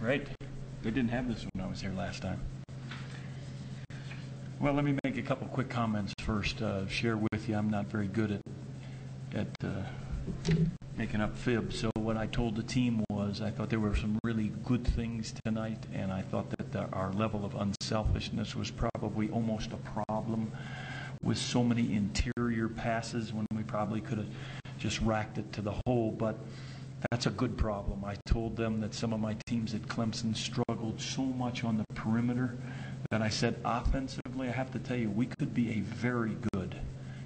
right? They didn't have this when I was here last time. Well, let me make a couple quick comments first. Share with you, I'm not very good at making up fibs. So what I told the team was I thought there were some really good things tonight, and I thought that our level of unselfishness was probably almost a problem with so many interior passes when we probably could have just racked it to the hole. But that's a good problem. I told them that some of my teams at Clemson struggled so much on the perimeter that I said offensively, I have to tell you, we could be a very good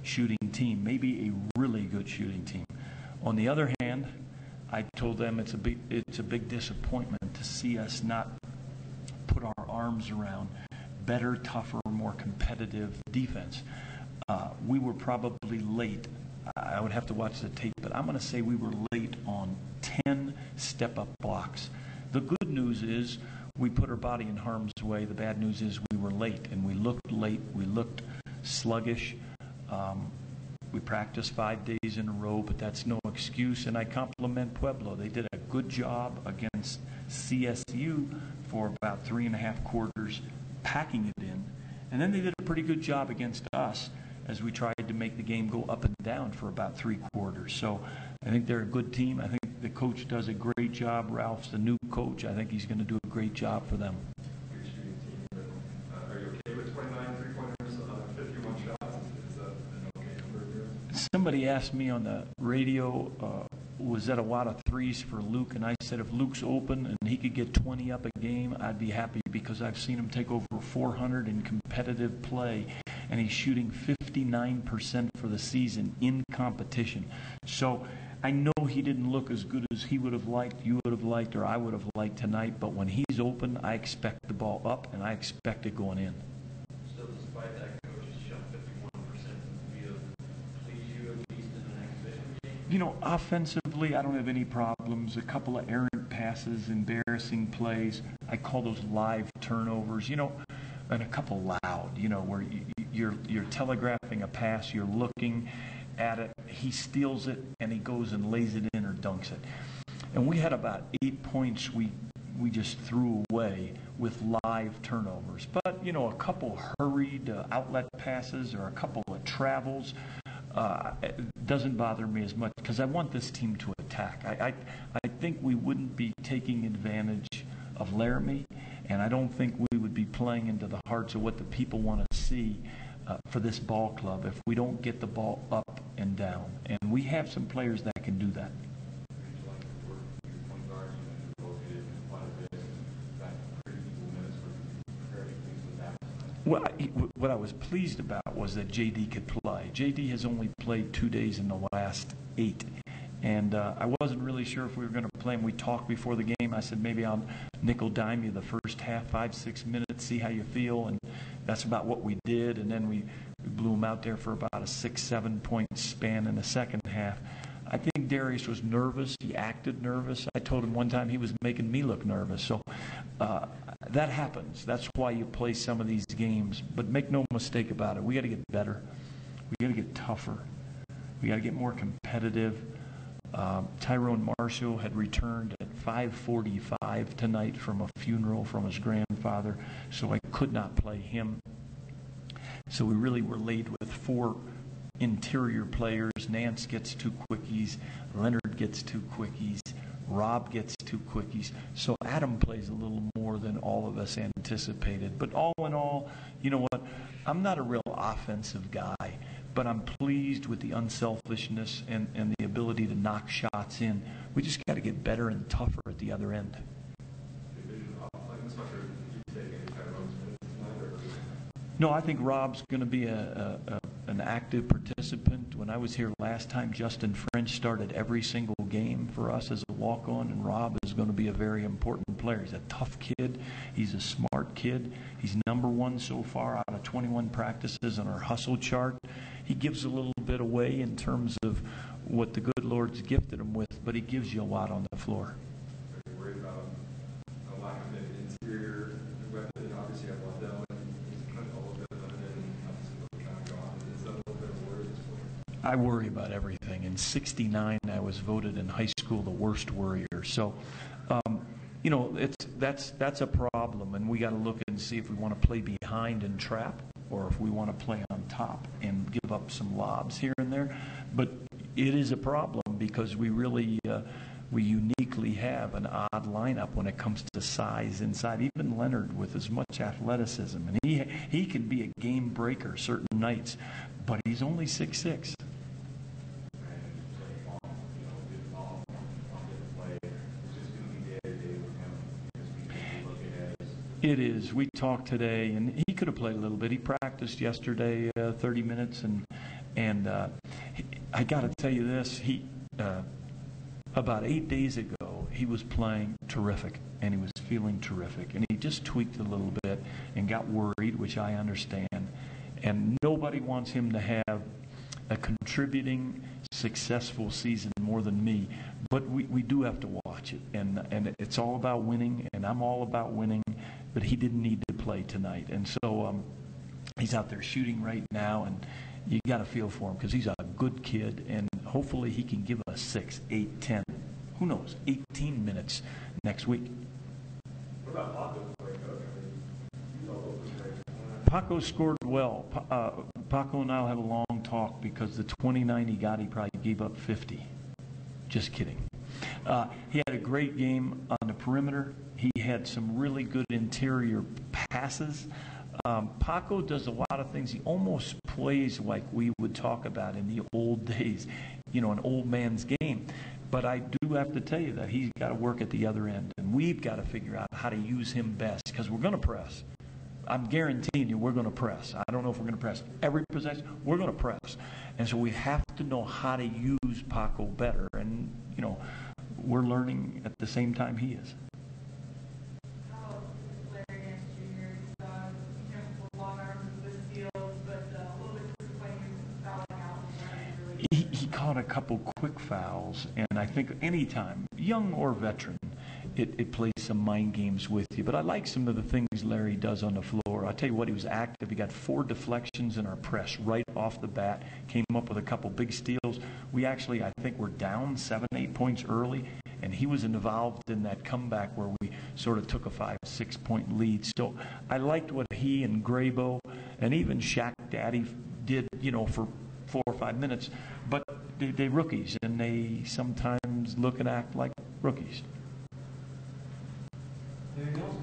shooting team, maybe a really good shooting team. On the other hand, I told them it's a big disappointment to see us not put our arms around better, tougher, more competitive defense. We were probably late. I would have to watch the tape, but I'm going to say we were late on 10 step-up blocks. The good news is we put our body in harm's way. The bad news is we were late, and we looked late. We looked sluggish. We practiced 5 days in a row, but that's no excuse, and I compliment Pueblo. They did a good job against CSU for about 3.5 quarters, packing it in, and then they did a pretty good job against us as we tried to make the game go up and down for about 3 quarters. So I think they're a good team. I think the coach does a great job. Ralph's the new coach. I think he's going to do a great job for them. Your shooting team, but are you okay with 29 3-pointers, 51 shots? Is that an okay number? Somebody asked me on the radio, was that a lot of threes for Luke? And I said if Luke's open and he could get 20 up a game, I'd be happy, because I've seen him take over 400 in competitive play, and he's shooting 59% for the season in competition. So I know he didn't look as good as he would have liked, you would have liked, or I would have liked tonight, but when he's open, I expect the ball up, and I expect it going in. Still, despite that, coach has shot 51%. Will please you at least in an exhibition game? You know, offensively, I don't have any problems. A couple of errant passes, embarrassing plays. I call those live turnovers, you know, and a couple loud, you know, where you're telegraphing a pass, you're looking at it, he steals it, and he goes and lays it in or dunks it. And we had about 8 points we just threw away with live turnovers. But, you know, a couple hurried outlet passes or a couple of travels it doesn't bother me as much, because I want this team to attack. I think we wouldn't be taking advantage of Laramie, and I don't think we would be playing into the hearts of what the people want to see for this ball club if we don't get the ball up and down. And we have some players that can do that. Well, what I was pleased about was that J.D. could play. J.D. has only played 2 days in the last 8. And I wasn't really sure if we were going to play him. We talked before the game. I said, maybe I'll nickel dime you the first half, 5-6 minutes, see how you feel. And that's about what we did. And then we blew him out there for about a 6-7 point span in the second half. I think Darius was nervous. He acted nervous. I told him one time he was making me look nervous. So that happens. That's why you play some of these games. But make no mistake about it. We got to get better. We got to get tougher. We got to get more competitive. Tyrone Marshall had returned at 5:45 tonight from a funeral from his grandfather, so I could not play him. So we really were laid with 4 interior players. Nance gets 2 quickies, Leonard gets 2 quickies, Rob gets 2 quickies. So Adam plays a little more than all of us anticipated. But all in all, you know what? I'm not a real offensive guy, but I'm pleased with the unselfishness and the ability to knock shots in. We just got to get better and tougher at the other end. No, I think Rob's going to be an active participant. When I was here last time, Justin French started every single game for us as a walk-on, and Rob is going to be a very important player. He's a tough kid. He's a smart kid. He's #1 so far out of 21 practices on our hustle chart. He gives a little bit away in terms of what the good Lord's gifted him with, but he gives you a lot on the floor. Are you worried about a lack of an interior weapon? Obviously, you have Waddell, and he's kind of a little bit limited, and obviously kind of gone. Is that a little bit of a worry at this point? I worry about everything. In '69, I was voted in high school the worst worrier. So that's a problem, and we got to look and see if we want to play behind and trap, or if we want to play on top and give up some lobs here and there. But it is a problem because we really we uniquely have an odd lineup when it comes to size inside. Even Leonard, with as much athleticism, and he can be a game breaker certain nights, but he's only 6'6". It is. We talked today, and he could have played a little bit. He practiced yesterday 30 minutes, and I got to tell you this. He about 8 days ago, he was playing terrific, and he was feeling terrific, and he just tweaked a little bit and got worried, which I understand. And nobody wants him to have a contributing, successful season more than me. But we do have to watch it, and it's all about winning, and I'm all about winning. But he didn't need to play tonight, and so he's out there shooting right now, and you got to feel for him because he's a good kid, and hopefully he can give us 6, 8, 10, who knows, 18 minutes next week. What about Paco's play, Coach? He's all over the place. Paco scored well. Paco and I will have a long talk because the 29 he got, he probably gave up 50. Just kidding. He had a great game on the perimeter. He had some really good interior passes. Paco does a lot of things. He almost plays like we would talk about in the old days, an old man's game. But I do have to tell you that he's got to work at the other end, and we've got to figure out how to use him best because we're going to press. I'm guaranteeing you we're going to press. I don't know if we're going to press every possession. We're going to press. And so we have to know how to use Paco better. And, we're learning at the same time he is. He caught a couple quick fouls, and I think anytime, young or veteran, it plays some mind games with you. But I like some of the things Larry does on the floor. I'll tell you what, he was active. He got 4 deflections in our press right off the bat, came up with a couple big steals. We actually, I think, were down 7, 8 points early, and he was involved in that comeback where we sort of took a 5, 6 point lead. So I liked what he and Grabo and even Shaq Daddy did, for 4 or 5 minutes. But they're rookies, and they sometimes look and act like rookies. Anything else?